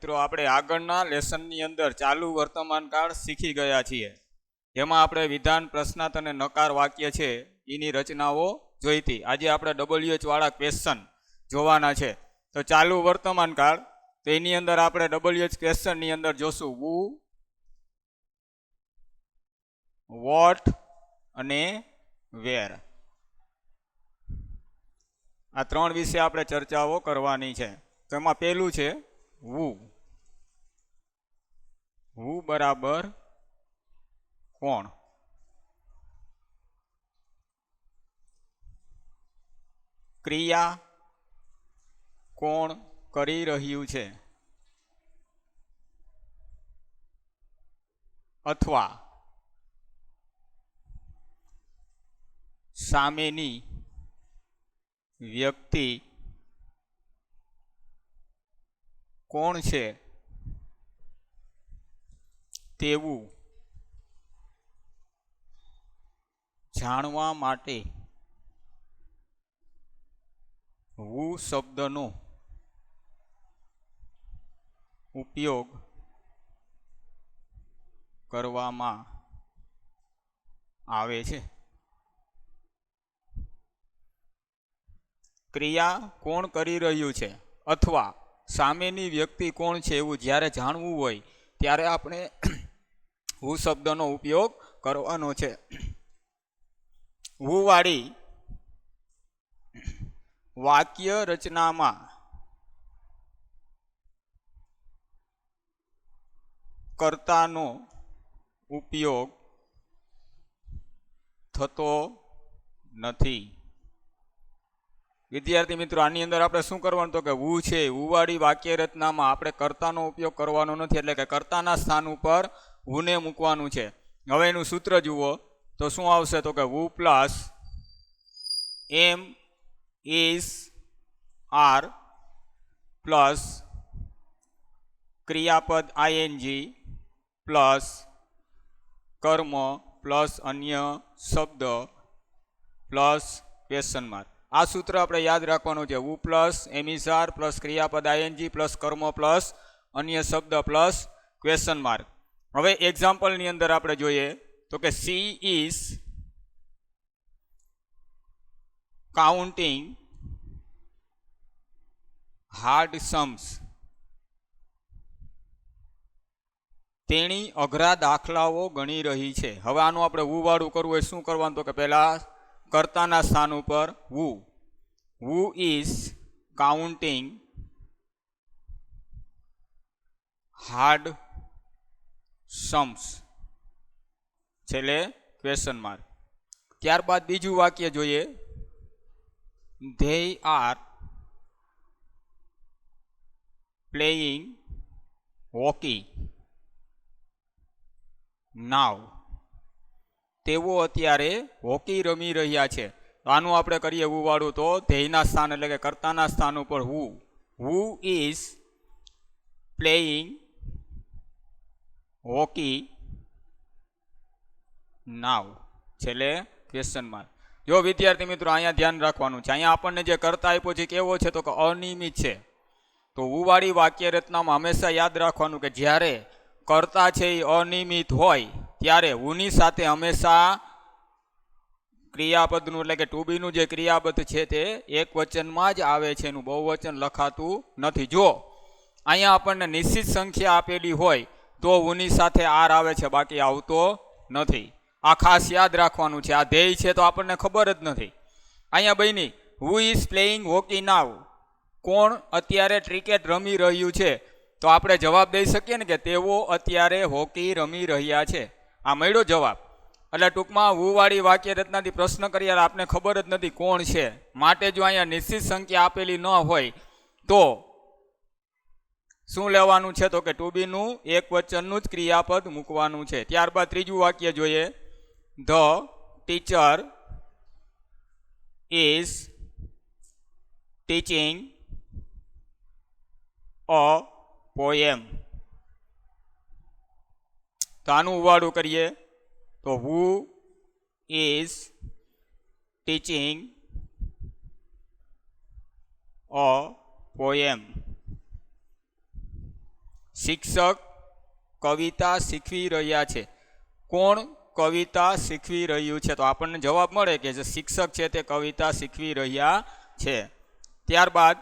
મિત્રો આપણે આગળના લેસનની અંદર ચાલુ વર્તમાન કાળ શીખી ગયા છીએ. એમાં આપણે વિધાન, પ્રશ્નાર્થ અને નકાર વાક્ય છે એની રચનાઓ જોઈ હતી. આજે આપણે WH વાળા ક્વેશ્ચન જોવાના છે. તો ચાલુ વર્તમાન કાળ, તો એની અંદર આપણે WH ક્વેશ્ચનની અંદર જોશું who, what અને where. આ ત્રણ વિશે આપણે ચર્ચાઓ કરવાની છે. તો એમાં પહેલું છે who. who બરાબર કોણ. ક્રિયા કોણ કરી રહ્યું છે અથવા સામેની વ્યક્તિ કોણ છે તેવું જાણવા માટે who શબ્દનો ઉપયોગ કરવામાં આવે છે. ક્રિયા કોણ કરી રહ્યું છે અથવા સામેની વ્યક્તિ કોણ છે એવું જ્યારે જાણવું હોય ત્યારે આપણે who શબ્દનો ઉપયોગ કરવાનો છે. who વાળી વાક્ય રચનામાં કર્તાનો ઉપયોગ થતો નથી. વિદ્યાર્થી મિત્રો, આની અંદર આપણે શું કરવાનું તો કે who છે, who વાળી વાક્ય રચનામાં આપણે કર્તાનો ઉપયોગ કરવાનો નથી, એટલે કે કર્તાના સ્થાન ઉપર who ને મૂકવાનું છે. હવે એનું સૂત્ર જુઓ તો શું આવશે તો કે who plus am is are plus ક્રિયાપદ ING પ્લસ કર્મ પ્લસ અન્ય શબ્દ પ્લસ ક્વેશ્ચન માર્ક. આ સૂત્ર આપણે યાદ રાખવાનું છે. who plus am is are plus ક્રિયાપદ ING પ્લસ કર્મ પ્લસ અન્ય શબ્દ પ્લસ ક્વેશ્ચન માર્ક. હવે એક્ઝામ્પલની અંદર આપણે જોઈએ તો કે she is counting hard Sam's. તેણી અઘરા દાખલાઓ ગણી રહી છે. હવે આનું આપણે who વાળું કરવું હોય શું કરવાનું તો કે પહેલા કર્તાના સ્થાન ઉપર who. who is counting hard sums, છેલ્લે ક્વેશ્ચન માર્ક. ત્યારબાદ બીજું વાક્ય જોઈએ. they are playing hockey now. તેઓ અત્યારે હોકી રમી રહ્યા છે. આનું આપણે કરીએ who વાળું તો ધ્યેયના સ્થાન એટલે કે કર્તાના સ્થાન ઉપર who. who is playing hockey now, છેલ્લે ક્વેશ્ચન માર્ક. જો વિદ્યાર્થી મિત્રો અહીંયા ધ્યાન રાખવાનું છે, અહીંયા આપણને જે કર્તા આપ્યો છે કેવો છે તો કે અનિયમિત છે. તો who વાળી વાક્ય રચનામાં હંમેશા યાદ રાખવાનું કે જ્યારે કર્તા છે એ અનિયમિત હોય ત્યારે who ની સાથે હંમેશા ક્રિયાપદનું એટલે કે to be નું જે ક્રિયાપદ છે તે એક વચનમાં જ આવે છે, એનું બહુવચન લખાતું નથી. જો અહીંયા આપણને નિશ્ચિત સંખ્યા આપેલી હોય તો who ની સાથે આર આવે છે, બાકી આવતો નથી. આ ખાસ યાદ રાખવાનું છે. આ ધ્યેય છે તો આપણને ખબર જ નથી. અહીંયા બની who is playing hockey now, કોણ અત્યારે ક્રિકેટ રમી રહ્યું છે, તો આપણે જવાબ દઈ શકીએ ને કે તેઓ અત્યારે હોકી રમી રહ્યા છે. આ મળ્યો જવાબ. એટલે ટૂંકમાં who વાળી વાક્ય રચનાથી પ્રશ્ન કરીએ આપને ખબર જ નથી કોણ છે, માટે જો અહીંયા નિશ્ચિત સંખ્યા આપેલી ન હોય તો શું લેવાનું છે તો કે to be નું એક વચનનું જ ક્રિયાપદ મૂકવાનું છે. ત્યારબાદ ત્રીજું વાક્ય જોઈએ. the teacher is teaching a poem. તો આનું ઉવાડું કરીએ તો who is teaching a poem. શિક્ષક કવિતા શીખવી રહ્યા છે. કોણ કવિતા શીખવી રહ્યું છે? તો આપણને જવાબ મળે કે જે શિક્ષક છે તે કવિતા શીખવી રહ્યા છે. ત્યારબાદ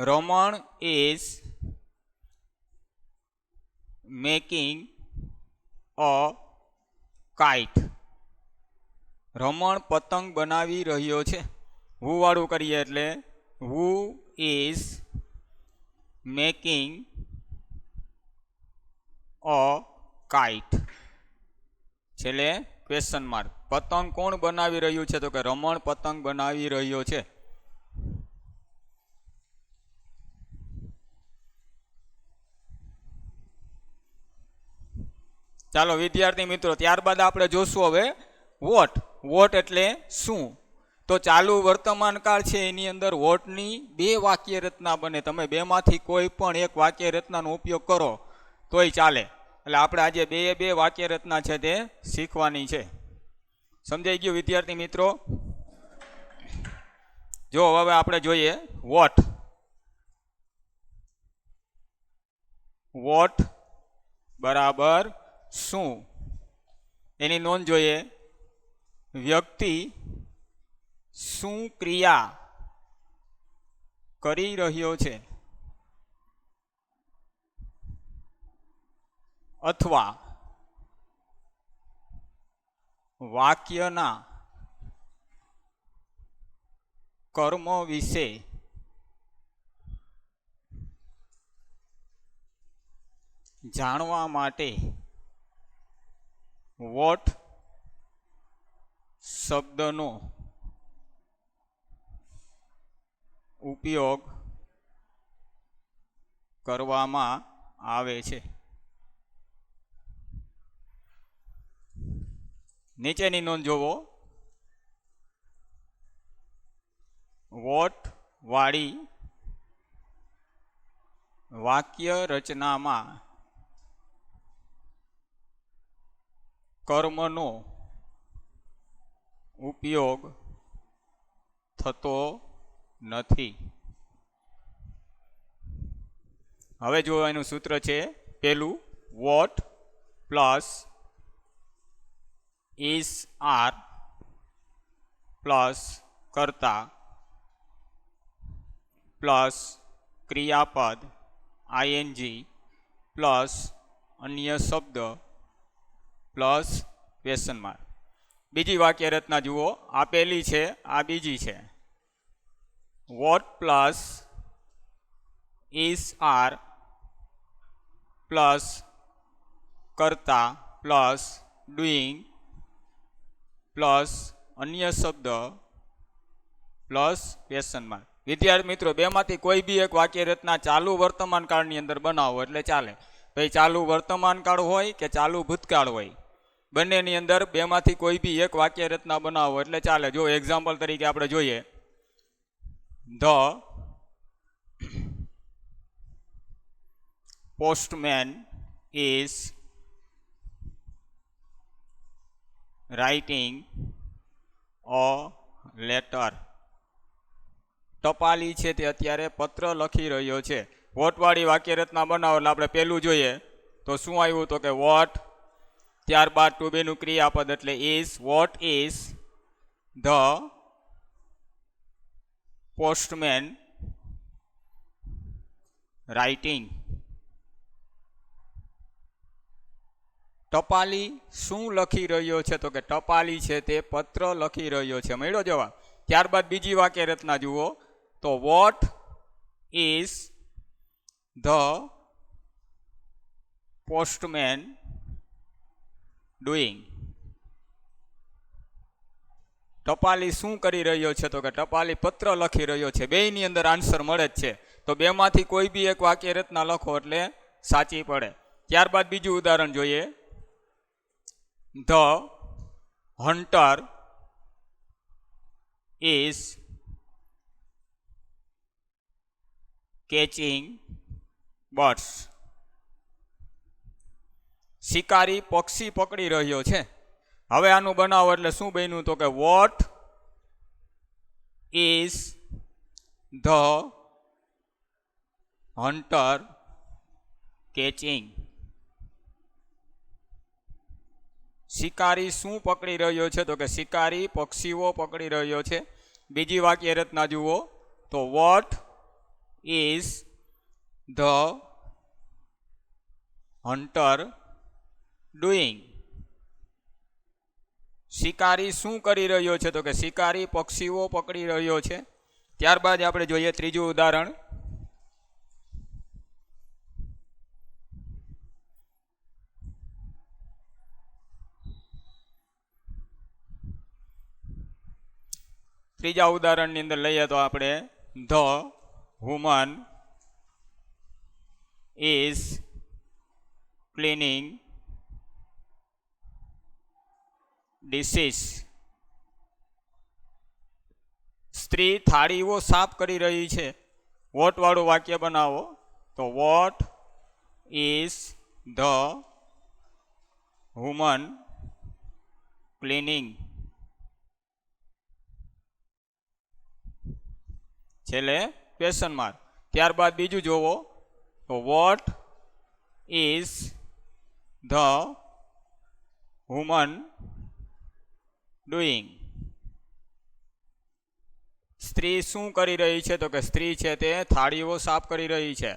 રમણ ઇઝ મેકિંગ અ કાઇટ. રમણ પતંગ બનાવી રહ્યો છે. હુ વાળું કરીએ એટલે who is making a kite. છેલ્લે ક્વેશ્ચન માર્ક. પતંગ કોણ બનાવી રહ્યું છે? તો કે રમણ પતંગ બનાવી રહ્યો છે. ચાલો વિદ્યાર્થી મિત્રો, ત્યારબાદ આપણે જોશું હવે વોટ. વોટ એટલે શું? તો ચાલુ વર્તમાન કાળ છે એની અંદર વોટની બે વાક્ય રચના બને. તમે બેમાંથી કોઈ પણ એક વાક્ય રચનાનો ઉપયોગ કરો તોય ચાલે. એટલે આપણે આજે બે વાક્ય રચના છે તે શીખવાની છે. સમજાઈ ગયું વિદ્યાર્થી મિત્રો? જો હવે આપણે જોઈએ વોટ. વોટ બરાબર શું? એની નોંધ જોઈએ. વ્યક્તિ શું ક્રિયા કરી રહ્યો છે અથવા વાક્યના કર્મ વિશે જાણવા માટે વોટ શબ્દનો ઉપયોગ કરવામાં આવે છે. નીચેની નોંધ જોવો. વોટ વાળી વાક્ય રચનામાં કર્મનો ઉપયોગ થતો નથી. હવે જો એનું સૂત્ર છે પેલું what plus is are plus કર્તા પ્લસ ક્રિયાપદ આઈએનજી પ્લસ અન્ય શબ્દ પ્લસ ક્વેશ્ચન માર્ક. બીજી વાક્ય રચના જુઓ. આ પહેલી છે, આ બીજી છે. What plus is are plus કર્તા પ્લસ ડુઈંગ પ્લસ અન્ય શબ્દ પ્લસ ક્વેશ્ચન માર્ક. વિદ્યાર્થી મિત્રો, બેમાંથી કોઈ બી એક વાક્ય રચના ચાલુ વર્તમાન કાળની અંદર બનાવો એટલે ચાલે. ભાઈ ચાલુ વર્તમાન કાળ હોય કે ચાલુ ભૂતકાળ હોય, બંનેની અંદર બેમાંથી કોઈ બી એક વાક્ય રચના બનાવો એટલે ચાલે. જો એક્ઝામ્પલ તરીકે આપણે જોઈએ, the postman is writing a letter. ટપાલી છે તે અત્યારે પત્ર લખી રહ્યો છે. વોટવાળી વાક્ય રચના બનાવો એટલે આપણે પહેલું જોઈએ તો શું આવ્યું? તો કે વોટ, ત્યારબાદ ટુ બેનું ક્રિયાપદ એટલે is. What is the postman writing. ટપાલી શું લખી રહ્યો છે? તો કે ટપાલી છે તે પત્ર લખી રહ્યો છે. મળ્યો જવાબ. ત્યારબાદ બીજી વાક્ય રચના જુઓ તો what is the postman doing. ટપાલી શું કરી રહ્યો છે? તો કે ટપાલી પત્ર લખી રહ્યો છે. બેયની અંદર આન્સર મળે જ છે. તો બેમાંથી કોઈ બી એક વાક્ય રચના લખો એટલે સાચી પડે. ત્યારબાદ બીજું ઉદાહરણ જોઈએ. The hunter is catching birds. શિકારી પક્ષી પકડી રહ્યો છે. હવે આનું બનાવો એટલે શું બન્યું? તો કે vote is the hunter catching. શિકારી શું પકડી રહ્યો છે? તો કે શિકારી પક્ષીઓ પકડી રહ્યો છે. બીજી વાક્ય રચના જુઓ તો what is the hunter doing. શિકારી શું કરી રહ્યો છે? તો કે શિકારી પક્ષીઓ પકડી રહ્યો છે. ત્યારબાદ આપણે જોઈએ ત્રીજું ઉદાહરણ. ત્રીજા ઉદાહરણની અંદર લઈએ તો આપણે the woman is cleaning dishes. સ્ત્રી થાળીઓ સાફ કરી રહી છે. વોટ વાળું વાક્ય બનાવો તો what is the woman cleaning. છેલ્લે ક્વેશ્ચન માર્ક. ત્યારબાદ બીજું જોવો તો what is the woman doing. સ્ત્રી શું કરી રહી છે? તો કે સ્ત્રી છે તે થાળીઓ સાફ કરી રહી છે.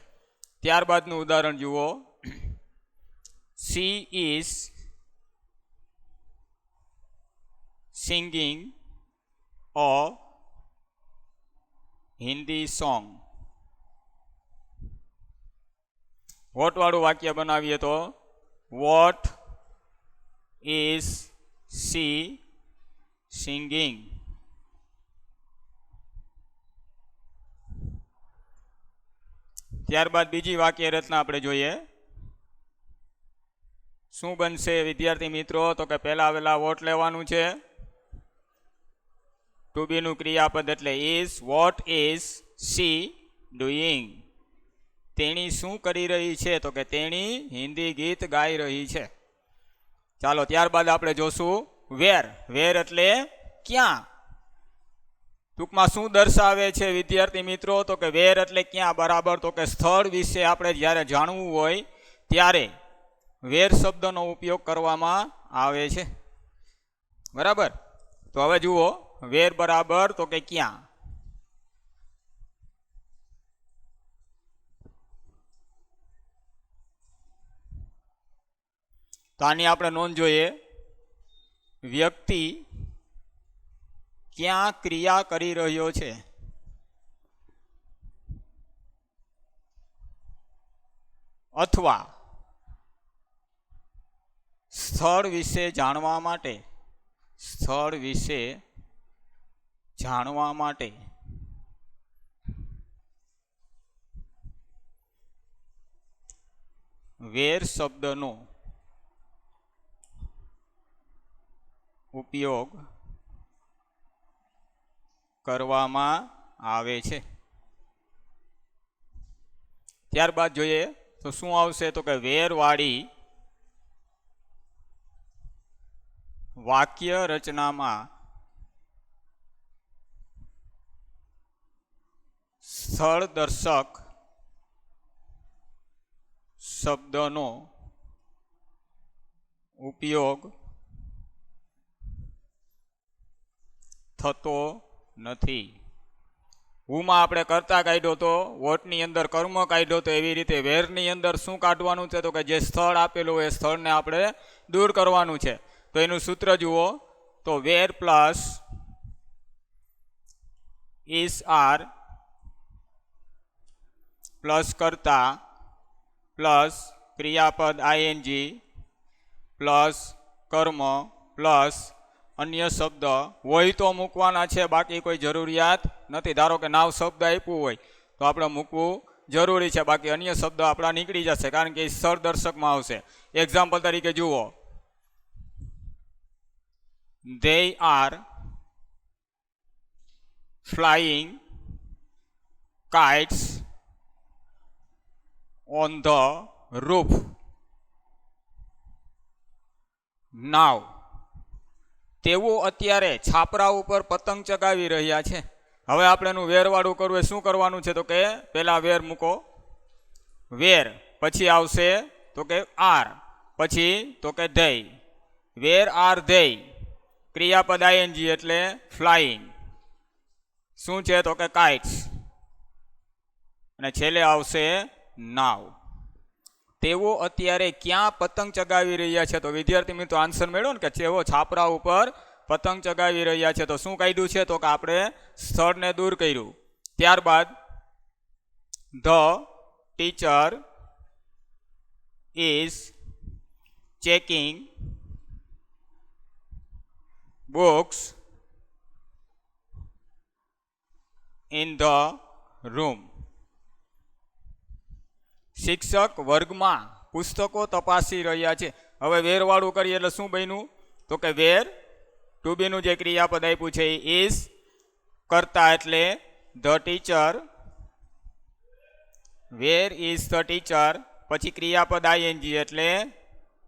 ત્યારબાદનું ઉદાહરણ જુઓ. She is singing a Hindi song. What વાળું વાક્ય બનાવીએ તો વોટ ઇઝ શી સિંગિંગ. ત્યારબાદ બીજી વાક્ય રચના આપણે જોઈએ. શું બનશે વિદ્યાર્થી મિત્રો? તો કે પહેલા આવેલા વોટ લેવાનું છે. ટુ બી નું ક્રિયાપદ એટલે is. What is she doing. તેણી શું કરી રહી છે? તો કે તેણી હિન્દી ગીત ગાઈ રહી છે. ચાલો ત્યારબાદ આપણે જોશું વેર. વેર એટલે ક્યાં. ટૂંકમાં શું દર્શાવે છે વિદ્યાર્થી મિત્રો? તો કે વેર એટલે ક્યાં. બરાબર. તો કે સ્થળ વિશે આપણે જ્યારે જાણવું હોય ત્યારે વેર શબ્દનો ઉપયોગ કરવામાં આવે છે. બરાબર. તો હવે જુઓ વેર બરાબર તો કે ક્યાં. તો આની આપણે નોંધ જોઈએ. વ્યક્તિ ક્યાં ક્રિયા કરી રહ્યો છે? અથવા સ્થળ વિશે જાણવા માટે. સ્થળ વિશે જાણવા માટે વેર શબ્દનો ઉપયોગ કરવામાં આવે છે. ત્યારબાદ જોઈએ તો શું આવશે? તો કે વેરવાળી વાક્ય રચનામાં સ્થળ દર્શક શબ્દનો ઉપયોગ થતો નથી. હુમાં આપણે કરતા કાઢ્યો તો, વોટની અંદર કર્મ કાઢ્યો તો, એવી રીતે વેરની અંદર શું કાઢવાનું છે? તો કે જે સ્થળ આપેલું હોય એ સ્થળને આપણે દૂર કરવાનું છે. તો એનું સૂત્ર જુઓ તો where plus is are plus કરતા પ્લસ ક્રિયાપદ આઈએનજી પ્લસ કર્મ પ્લસ અન્ય શબ્દ હોય તો મૂકવાના છે, બાકી કોઈ જરૂરિયાત નથી. ધારો કે નાવ શબ્દ આપ્યું હોય તો આપણે મૂકવું જરૂરી છે, બાકી અન્ય શબ્દ આપણા નીકળી જશે, કારણ કે એ સ્થળ દર્શકમાં આવશે. એક્ઝામ્પલ તરીકે જુઓ, they are flying kites on the roof now. તેઓ અત્યારે છાપરા ઉપર પતંગ ચગાવી રહ્યા છે. હવે આપણે એનું વેરવાળું કરવું એ શું કરવાનું છે? તો કે પહેલા વેર મૂકો વેર પછી આવશે તો કે આર, પછી તો કે ધેય. વેર આર ધેય, ક્રિયાપદ આઈએનજી એટલે ફ્લાઇંગ. શું છે તો કે કાઇટ્સ, અને છેલ્લે આવશે નાવ. તેઓ અત્યારે ક્યાં પતંગ ચગાવી રહ્યા છે? તો વિદ્યાર્થી મિત્રો આન્સર મેળવો ને કે તેઓ છાપરા ઉપર પતંગ ચગાવી રહ્યા છે. તો શું કાઢ્યું છે તો કે આપણે સ્થળને દૂર કર્યું. ત્યારબાદ the teacher is checking books in the room. શિક્ષક વર્ગમાં પુસ્તકો તપાસી રહ્યા છે. હવે વેરવાળું કરીએ એટલે શું બન્યું તો કે વેર ટુ બીનું જે ક્રિયાપદ આપ્યું છે એ ઇઝ કરતા એટલે the teacher. Where is the teacher, પછી ક્રિયાપદ આઈએનજી એટલે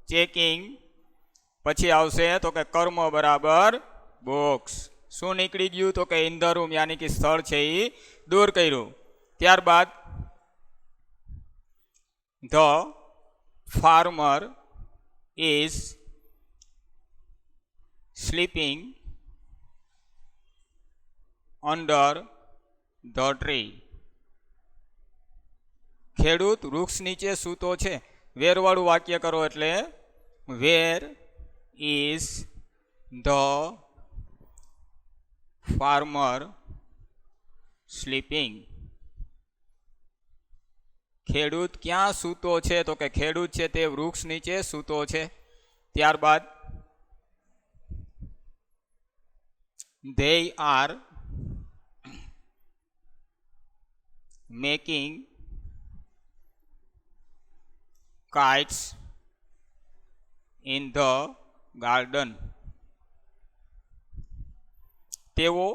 ચેકિંગ, પછી આવશે તો કે કર્મ બરાબર બોક્સ. શું નીકળી ગયું તો કે ઇન ધ રૂમ, યાની કે સ્થળ છે એ દૂર કર્યું. ત્યારબાદ the farmer is sleeping under the tree. ખેડૂત વૃક્ષ નીચે સૂતો છે. વેરવાળું વાક્ય કરો એટલે વેર is the farmer sleeping. ખેડૂત ક્યાં સૂતો છે તો કે ખેડૂત છે તે વૃક્ષ નીચે સૂતો છે. ત્યારબાદ they are making kites in the garden. તેઓ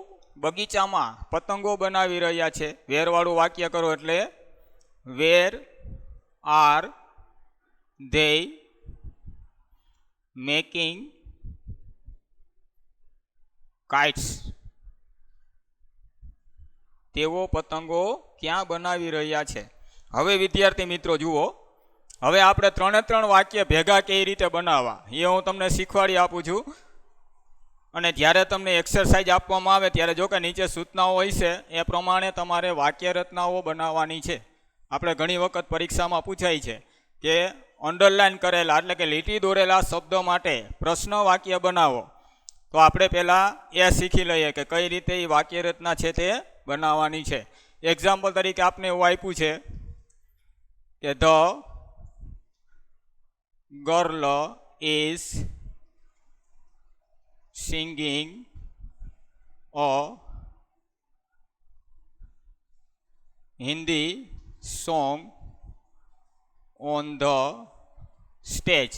બગીચામાં પતંગો બનાવી રહ્યા છે. વેરવાળું વાક્ય કરો એટલે where are they making kites. તેઓ પતંગો ક્યાં બનાવી રહ્યા છે? હવે વિદ્યાર્થી મિત્રો જુઓ, હવે આપણે 3 વાક્ય ભેગા કઈ રીતે બનાવવા એ હું તમને શીખવાડી આપું છું. અને જ્યારે તમને એક્સરસાઇઝ આપવામાં આવે ત્યારે જો કે નીચે સૂચનાઓ હોય છે એ પ્રમાણે તમારે વાક્ય રચનાઓ બનાવવાની છે. આપણે ઘણી વખત પરીક્ષામાં પૂછાય છે કે અંડરલાઇન કરેલા એટલે કે લીટી દોરેલા શબ્દો માટે પ્રશ્ન વાક્ય બનાવો. તો આપણે પહેલાં એ શીખી લઈએ કે કઈ રીતે એ વાક્ય રચના છે તે બનાવવાની છે. એક્ઝામ્પલ તરીકે આપને એવું આપ્યું છે કે the girl is singing a Hindi song on the stage.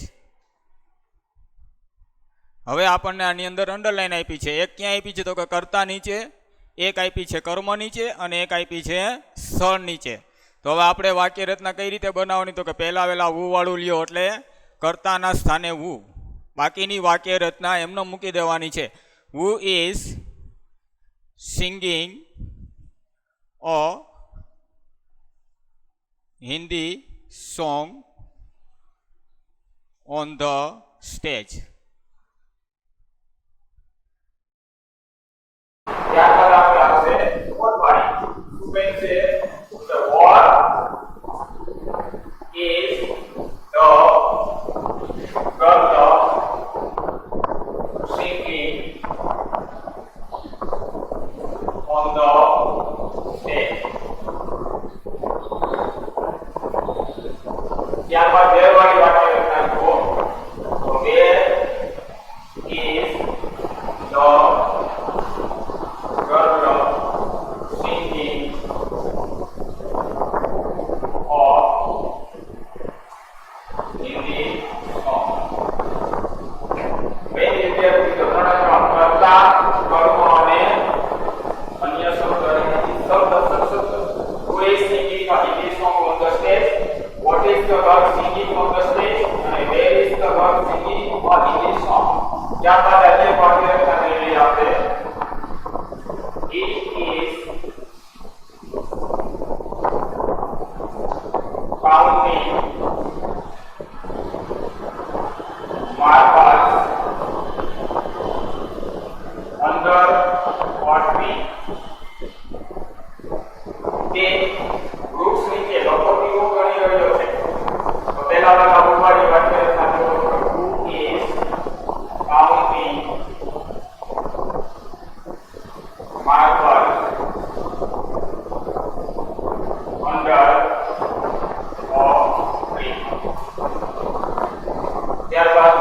હવે આપણને આની અંદર અંડરલાઈન આપી છે. એક ક્યાં આપી છે તો કે કર્તા નીચે, એક આપી છે કર્મ નીચે, અને એક આપી છે સ્થળ નીચે. તો હવે આપણે વાક્ય રચના કઈ રીતે બનાવવાની તો કે પહેલા વહેલા વુ વાળું લ્યો એટલે કર્તાના સ્થાને વુ, બાકીની વાક્ય રચના એમને મૂકી દેવાની છે. Who is singing a Hindi song on the stage. ત્યારબાદ આપણે આવશે પોતવાળી. શું બનશે? The what is the girl singing on the stage? ત્યારબાદ વેરવાળી વાક્ય રચના જુઓ. તો where is the girl singing Hindi song? બે વિદ્યાર્થી તો ત્રણ કરતા કર્મ અને અન્ય શબ્દ who is singing a Hindi song on the stage? What is the girl singing on the stage? અને where is the girl singing a Hindi song? ત્યારબાદ આજે વાક્ય રચના કરી લઈએ આપણે. He is માર્કર અંદર ઓટવી તે વૃક્ષ નીચે લખોટીઓ ગણી રહ્યો છે. તો પહેલા વાળા ઉપાડી વાક્ય સાથે who is counting marker under a tree. ત્યારબાદ